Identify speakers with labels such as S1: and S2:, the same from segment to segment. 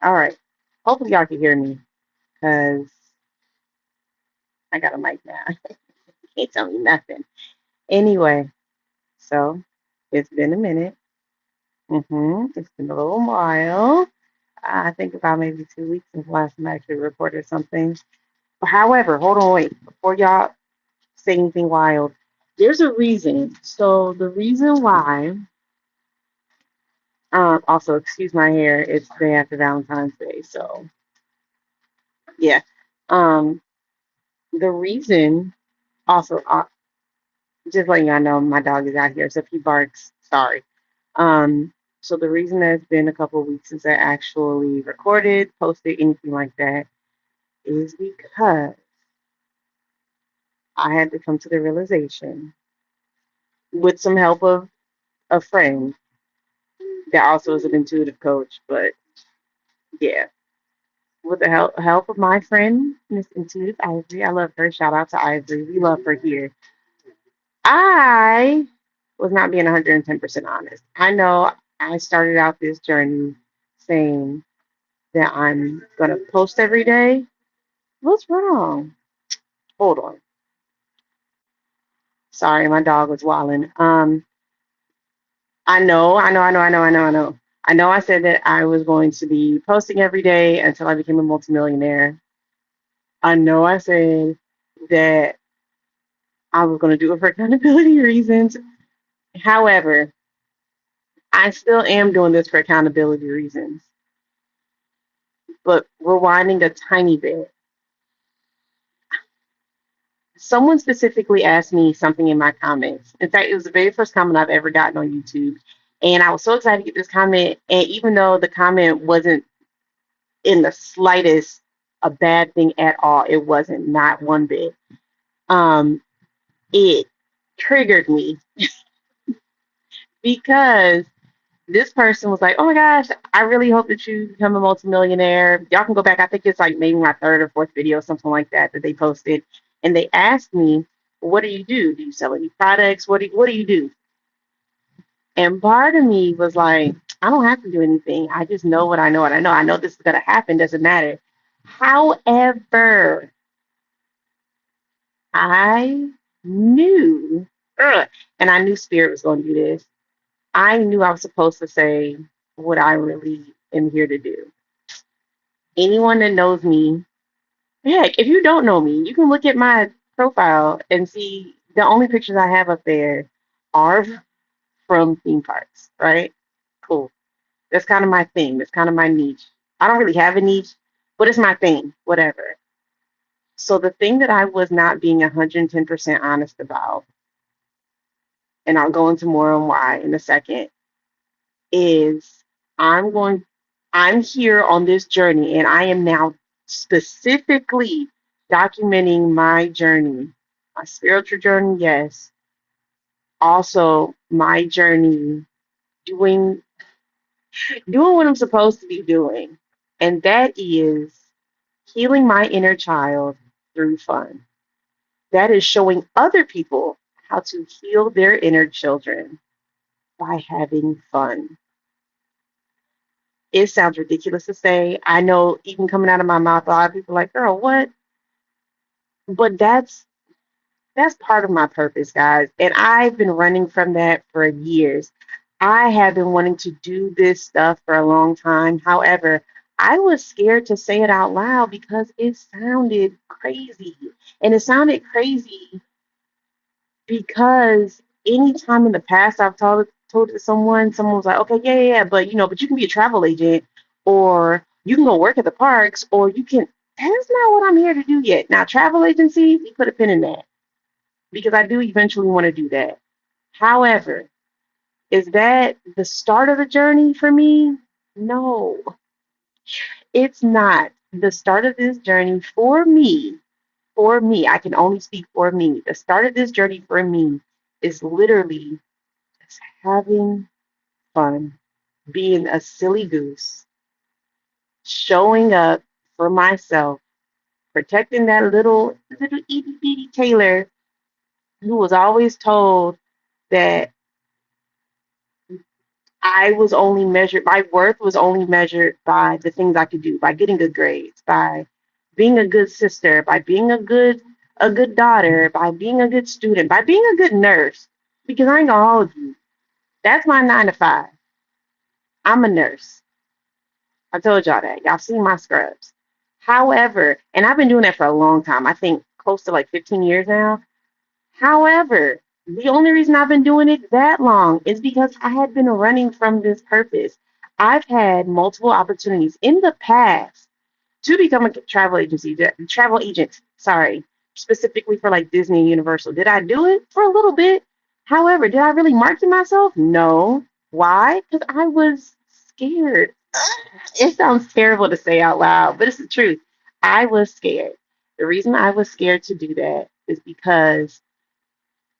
S1: All right. Hopefully y'all can hear me because I got a mic now. Can't tell me nothing. Anyway, so it's been a minute. It's been a little while. I think about maybe 2 weeks since last time I actually recorded something. However, hold on, wait. Before y'all say anything wild, there's a reason. So the reason why, also excuse my hair, it's the day after Valentine's Day. So yeah. Um, the reason also, just letting y'all know, my dog is out here, so if he barks, sorry. Um, so the reason that it's been a couple of weeks since I actually recorded, posted, anything like that is because I had to come to the realization, with some help of a friend that also is an intuitive coach, but yeah, with the help of my friend, Miss Intuitive Ivory, I love her. Shout out to Ivory. We love her here. I was not being 110% honest. I know I started out this journey saying that I'm going to post every day. What's wrong? Hold on. Sorry, my dog was walling. I know. I know I said that I was going to be posting every day until I became a multimillionaire. I know I said that I was going to do it for accountability reasons. However, I still am doing this for accountability reasons. But rewinding a tiny bit, someone specifically asked me something in my comments. In fact, it was the very first comment I've ever gotten on YouTube. And I was so excited to get this comment. And even though the comment wasn't in the slightest a bad thing at all, it wasn't, not one bit. Um, it triggered me because this person was like, "Oh my gosh, I really hope that you become a multimillionaire." Y'all can go back. I think it's like maybe my third or fourth video, something like that, that they posted. And they asked me, "What do you do? Do you sell any products? What do you do?" And part of me was like, "I don't have to do anything. I just know what I know. And I know this is going to happen. Doesn't matter." However, I knew, and I knew Spirit was going to do this. I knew I was supposed to say what I really am here to do. Anyone that knows me, heck, if you don't know me, you can look at my profile and see the only pictures I have up there are from theme parks, right? Cool. That's kind of my thing. That's kind of my niche. I don't really have a niche, but it's my thing, whatever. So the thing that I was not being 110% honest about, and I'll go into more on why in a second, is I'm going, I'm here on this journey and I am now specifically documenting my journey, my spiritual journey, yes. Also, my journey doing what I'm supposed to be doing, and that is healing my inner child through fun. That is showing other people how to heal their inner children by having fun. It sounds ridiculous to say. I know even coming out of my mouth, a lot of people are like, "Girl, what?" But that's part of my purpose, guys. And I've been running from that for years. I have been wanting to do this stuff for a long time. However, I was scared to say it out loud because it sounded crazy. And it sounded crazy because anytime in the past I've told it to someone was like, "Okay, yeah, but but you can be a travel agent, or you can go work at the parks, or you can." That's not what I'm here to do yet. Now, travel agency, we put a pin in that because I do eventually want to do that. However, is that the start of the journey for me? No, it's not. The start of this journey for me, I can only speak for me. The start of this journey for me is literally just having fun, being a silly goose, showing up for myself, protecting that little itty bitty Taylor who was always told that I was only measured, my worth was only measured by the things I could do, by getting good grades, by being a good sister, by being a good daughter, by being a good student, by being a good nurse. Because I ain't gonna hold you. That's my 9 to 5. I'm a nurse. I told y'all that. Y'all seen my scrubs. However, and I've been doing that for a long time. I think close to like 15 years now. However, the only reason I've been doing it that long is because I had been running from this purpose. I've had multiple opportunities in the past to become a travel agent, sorry, specifically for like Disney and Universal. Did I do it for a little bit? However, did I really market myself? No. Why? Because I was scared. It sounds terrible to say out loud, but it's the truth. I was scared. The reason I was scared to do that is because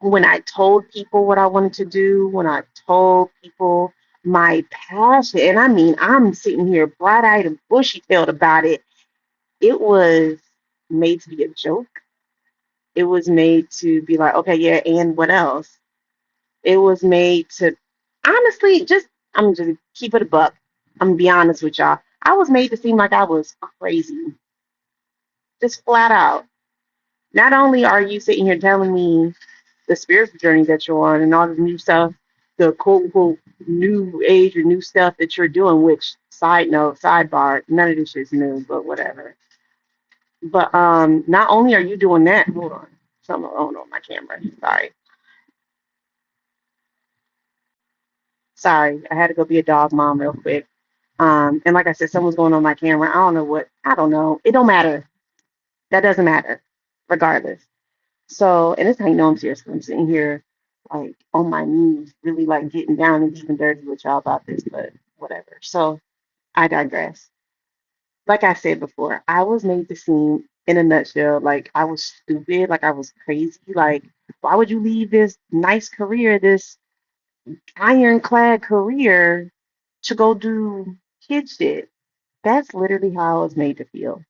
S1: when I told people what I wanted to do, when I told people my passion, and I mean, I'm sitting here bright eyed and bushy tailed about it, it was made to be a joke. It was made to be like, okay, yeah, and what else? It was made to, honestly, I'm just keep it a buck. I'm gonna be honest with y'all. I was made to seem like I was crazy, just flat out. Not only are you sitting here telling me the spiritual journey that you're on and all the new stuff, the quote unquote new age or new stuff that you're doing, which side note, sidebar, none of this shit's new, but whatever. But not only are you doing that, hold on. Something wrong on my camera. Sorry. Sorry. I had to go be a dog mom real quick. And like I said, someone's going on my camera. I don't know what, I don't know. It don't matter. That doesn't matter, regardless. So, and it's how you know I'm serious. I'm sitting here like on my knees, really like getting down and deep and dirty with y'all about this, but whatever. So I digress. Like I said before, I was made to seem in a nutshell like I was stupid, like I was crazy. Like, why would you leave this nice career, this ironclad career to go do kid shit? That's literally how I was made to feel.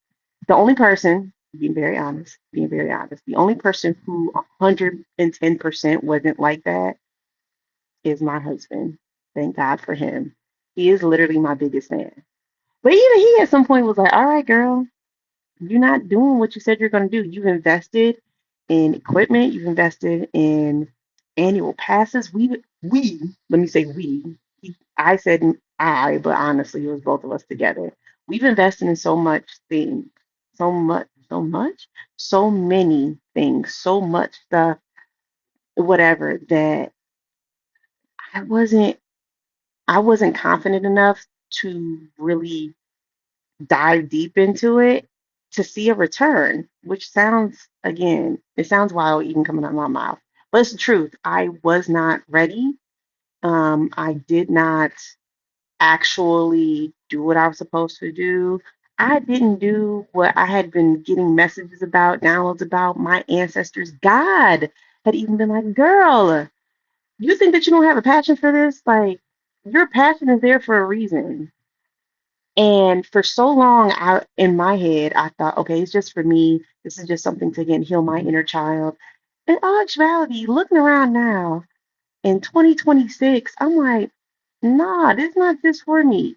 S1: The only person, being very honest, the only person who 110% wasn't like that is my husband. Thank God for him. He is literally my biggest fan. But even he at some point was like, all right, girl, you're not doing what you said you're going to do. You've invested in equipment, you've invested in annual passes. Let me say we. I said I, but honestly, it was both of us together. We've invested in so much things, so many things, so much stuff, whatever, that I wasn't, I wasn't confident enough to really dive deep into it to see a return, which sounds, again, it sounds wild even coming out of my mouth. But it's the truth. I was not ready. I did not actually do what I was supposed to do. I didn't do what I had been getting messages about, downloads about. My ancestors, God had even been like, girl, you think that you don't have a passion for this? Like, your passion is there for a reason. And for so long, in my head, I thought, okay, it's just for me. This is just something to again heal my inner child. In all actuality, looking around now in 2026, I'm like, nah, this is not just for me.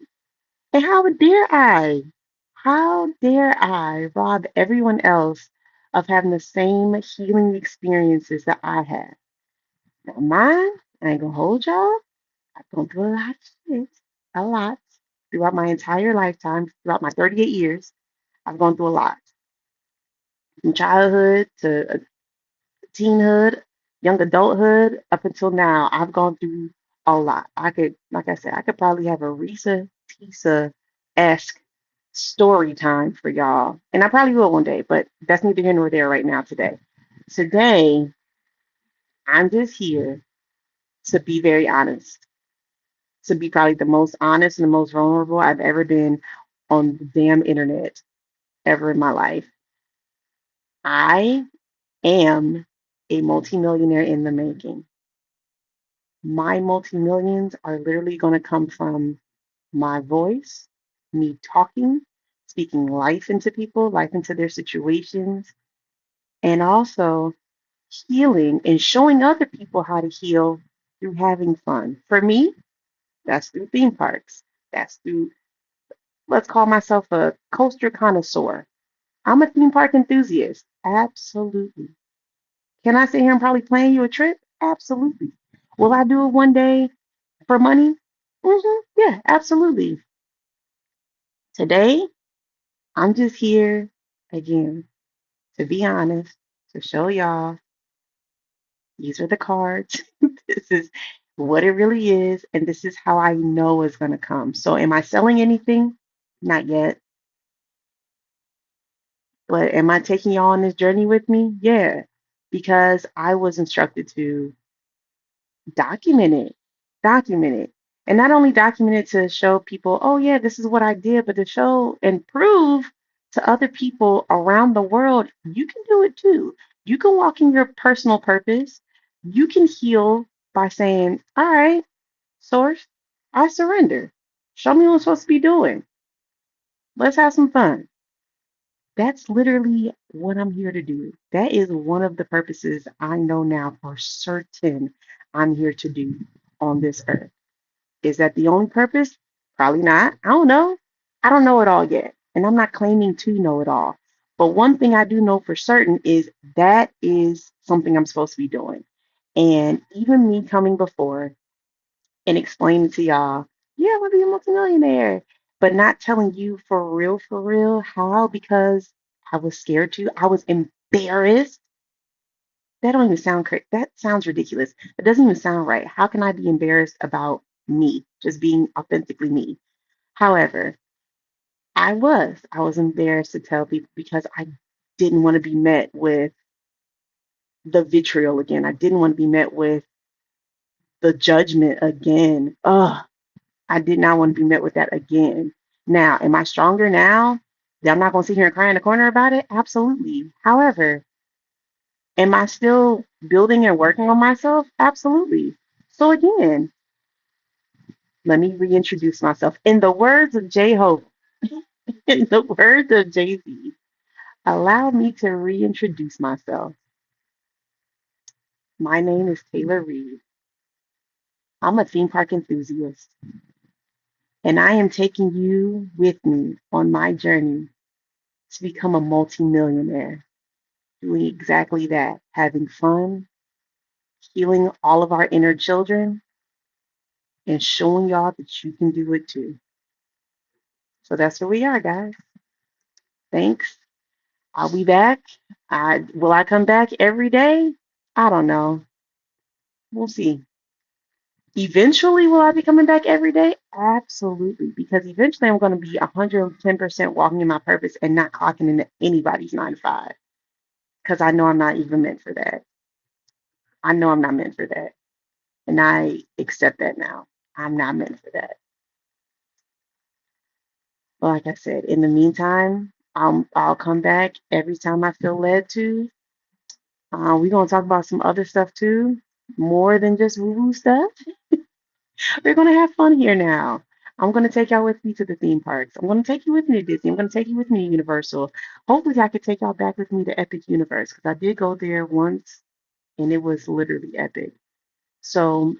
S1: And how dare I rob everyone else of having the same healing experiences that I have? Now, mine, I ain't gonna hold y'all. I've gone through a lot of shit, a lot, throughout my entire lifetime, throughout my 38 years. I've gone through a lot, from childhood to teenhood, young adulthood, up until now. I've gone through a lot. I could, like I said, I could probably have a Risa Tisa esque story time for y'all, and I probably will one day. But that's neither here nor there right now. Today, I'm just here to be very honest, to be probably the most honest and the most vulnerable I've ever been on the damn internet ever in my life. I am a multimillionaire in the making. My multi-millions are literally going to come from my voice, me talking, speaking life into people, life into their situations, and also healing and showing other people how to heal through having fun. For me, That's through theme parks. That's through, let's call myself a coaster connoisseur. I'm a theme park enthusiast. Absolutely. Can I sit here and probably plan you a trip? Absolutely. Will I do it one day for money? Yeah, absolutely. Today, I'm just here again, to be honest, to show y'all these are the cards. This is what it really is, and this is how I know it's going to come. So, am I selling anything? Not yet. But am I taking y'all on this journey with me? Yeah, because I was instructed to document it, document it. And not only document it to show people, oh, yeah, this is what I did, but to show and prove to other people around the world, you can do it too. You can walk in your personal purpose. You can heal by saying, all right, source, I surrender. Show me what I'm supposed to be doing. Let's have some fun. That's literally what I'm here to do. That is one of the purposes I know now for certain I'm here to do on this earth. Is that the only purpose? Probably not. I don't know. I don't know it all yet. And I'm not claiming to know it all. But one thing I do know for certain is that is something I'm supposed to be doing. And even me coming before and explaining to y'all, yeah, I'm gonna be a multimillionaire, but not telling you for real, how, because I was scared to. I was embarrassed. That don't even sound correct. That sounds ridiculous. It doesn't even sound right. How can I be embarrassed about me, just being authentically me? However, I was embarrassed to tell people because I didn't want to be met with the vitriol again. I didn't want to be met with the judgment again. Ugh, I did not want to be met with that again. Now, am I stronger now that I'm not going to sit here and cry in the corner about it? Absolutely. However, am I still building and working on myself? Absolutely. So again, let me reintroduce myself. In the words of J Hope, in the words of Jay Z, allow me to reintroduce myself. My name is Taylor Reed. I'm a theme park enthusiast, and I am taking you with me on my journey to become a multimillionaire, doing exactly that, having fun, healing all of our inner children, and showing y'all that you can do it too. So that's where we are, guys. Thanks. I'll be back. Will I come back every day? I don't know. We'll see. Eventually, will I be coming back every day? Absolutely, because eventually I'm going to be 110% walking in my purpose and not clocking into anybody's 9 to 5. Because I know I'm not even meant for that. I know I'm not meant for that. And I accept that now. I'm not meant for that. But like I said, in the meantime, I'll come back every time I feel led to. We're going to talk about some other stuff too, more than just woo woo stuff. We're going to have fun here now. I'm going to take y'all with me to the theme parks. I'm going to take you with me to Disney. I'm going to take you with me to Universal. Hopefully, I could take y'all back with me to Epic Universe because I did go there once and it was literally epic. So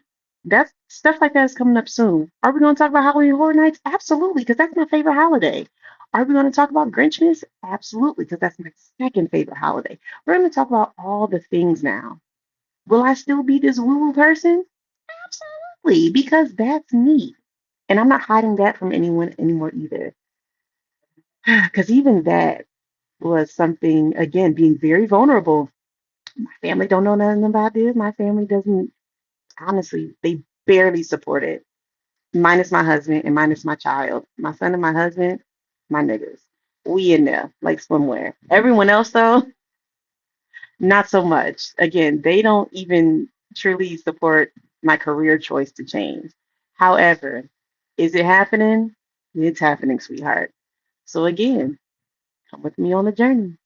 S1: that's stuff like that is coming up soon. Are we going to talk about Halloween Horror Nights? Absolutely, because that's my favorite holiday. Are we going to talk about Grinchmas? Absolutely, because that's my second favorite holiday. We're going to talk about all the things now. Will I still be this woo-woo person? Absolutely, because that's me. And I'm not hiding that from anyone anymore either. Because even that was something, again, being very vulnerable. My family don't know nothing about this. My family doesn't, honestly, they barely support it. Minus my husband and minus my child. My son and my husband, my niggas. We in there, like swimwear. Everyone else, though, not so much. Again, they don't even truly support my career choice to change. However, is it happening? It's happening, sweetheart. So again, come with me on the journey.